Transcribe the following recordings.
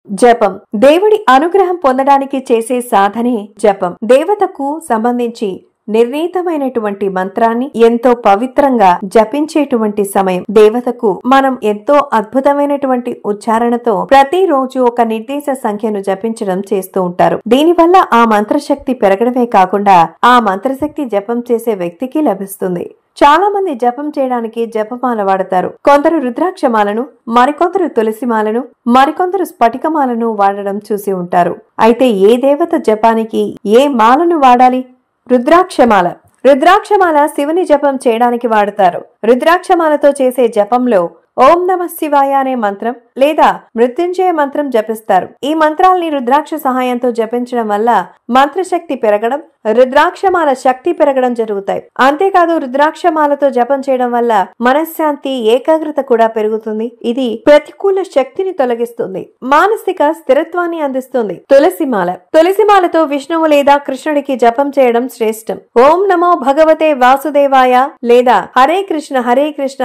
జపం దేవుడి అనుగ్రహం పొందడానికి చేసే సాధనే జపం. దేవతకు సంబంధించి నిర్ణీతమైనటువంటి మంత్రాన్ని ఎంతో పవిత్రంగా జపించేటువంటి సమయం. దేవతకు మనం ఎంతో అద్భుతమైనటువంటి ఉచ్చారణతో ప్రతిరోజు ఒక నిర్దేశ సంఖ్యను జపించడం చేస్తూ ఉంటారు. దీనివల్ల ఆ మంత్రశక్తి పెరగడమే కాకుండా ఆ మంత్రశక్తి జపం చేసే వ్యక్తికి లభిస్తుంది. చాలా మంది జపం చేయడానికి జపమాల వాడతారు. కొందరు రుద్రాక్షమాలను, మరికొందరు తులసిమాలను, మరికొందరు స్ఫటికమాలను వాడడం చూసి ఉంటారు. అయితే ఏ దేవత జపానికి ఏ మాలను వాడాలి? రుద్రాక్షమాల శివుని జపం చేయడానికి వాడతారు. రుద్రాక్షమాలతో చేసే జపంలో ఓం నమః శివాయ అనే మంత్రం లేదా మృత్యుంజయ మంత్రం జపిస్తారు. ఈ మంత్రాల్ని రుద్రాక్ష సహాయంతో జపించడం వల్ల మంత్రశక్తి పెరగడం, రుద్రాక్షమాల శక్తి పెరగడం జరుగుతాయి. అంతేకాదు రుద్రాక్షమాలతో జపం చేయడం వల్ల మనశ్శాంతి, ఏకాగ్రత కూడా పెరుగుతుంది. ఇది ప్రతికూల శక్తిని తొలగిస్తుంది, మానసిక స్థిరత్వాన్ని అందిస్తుంది. తులసిమాలతో విష్ణువు లేదా కృష్ణుడికి జపం చేయడం శ్రేష్టం. ఓం నమో భగవతే వాసుదేవాయ లేదా హరే కృష్ణ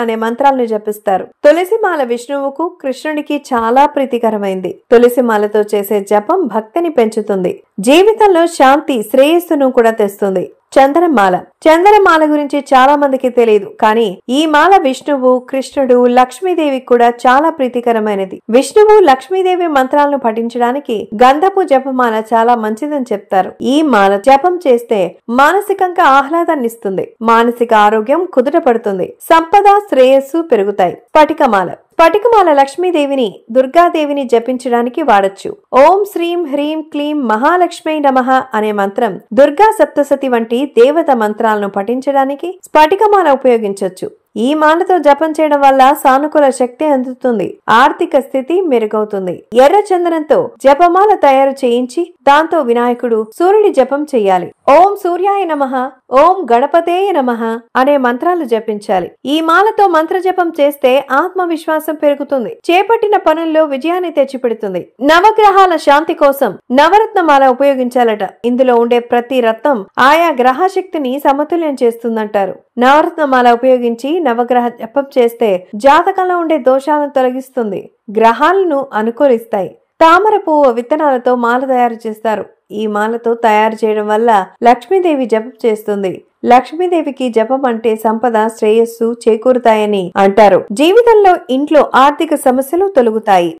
అనే మంత్రాలను జపిస్తారు. తులసిమాల విష్ణువుకు, కృష్ణుడికి చాలా ప్రీతికరమైంది. తులసిమాలతో చేసే జపం భక్తిని పెంచుతుంది, జీవితంలో శాంతి, శ్రేయస్సును కూడా తెస్తుంది. చందనమాల గురించి చాలా మందికి తెలియదు, కానీ ఈ మాల విష్ణువు, కృష్ణుడు, లక్ష్మీదేవి కూడా చాలా ప్రీతికరమైనది. విష్ణువు, లక్ష్మీదేవి మంత్రాలను పఠించడానికి గంధపు జపమాల చాలా మంచిదని చెప్తారు. ఈ మాల జపం చేస్తే మానసికంగా ఆహ్లాదాన్ని ఇస్తుంది, మానసిక ఆరోగ్యం కుదుటపడుతుంది, సంపద, శ్రేయస్సు పెరుగుతాయి. స్ఫటికమాల లక్ష్మీదేవిని, దుర్గాదేవిని జపించడానికి వాడచ్చు. ఓం శ్రీం హ్రీం క్లీం మహాలక్ష్మీ నమః అనే మంత్రం, దుర్గా సప్తసతి వంటి దేవత మంత్రాలను పఠించడానికి స్ఫటికమాల ఉపయోగించవచ్చు. ఈ మాలతో జపం చేయడం వల్ల సానుకూల శక్తి అందుతుంది, ఆర్థిక స్థితి మెరుగవుతుంది. ఎర్ర చందనంతో జపమాల తయారు చేయించి దాంతో వినాయకుడు, సూర్యుడి జపం చెయ్యాలి. ఓం సూర్యాయ నమః, ఓం గణపతేయ నమః అనే మంత్రాలు జపించాలి. ఈ మాలతో మంత్ర జపం చేస్తే ఆత్మవిశ్వాసం పెరుగుతుంది, చేపట్టిన పనుల్లో విజయాన్ని తెచ్చిపెడుతుంది. నవగ్రహాల శాంతి కోసం నవరత్నమాల ఉపయోగించాలట. ఇందులో ఉండే ప్రతి రత్నం ఆయా గ్రహ శక్తిని సమతుల్యం చేస్తుందంటారు. నవరత్నమాల ఉపయోగించి నవగ్రహ జపం చేస్తే జాతకంలో ఉండే దోషాలను తొలగిస్తుంది, గ్రహాలను అనుకూలిస్తాయి. తామర పువ్వు విత్తనాలతో మాల తయారు చేస్తారు. ఈ మాలతో తయారు చేయడం వల్ల లక్ష్మీదేవి జపం చేస్తుంది. లక్ష్మీదేవికి జపం అంటే సంపద, శ్రేయస్సు చేకూరుతాయని అంటారు. జీవితంలో, ఇంట్లో ఆర్థిక సమస్యలు తొలగుతాయి.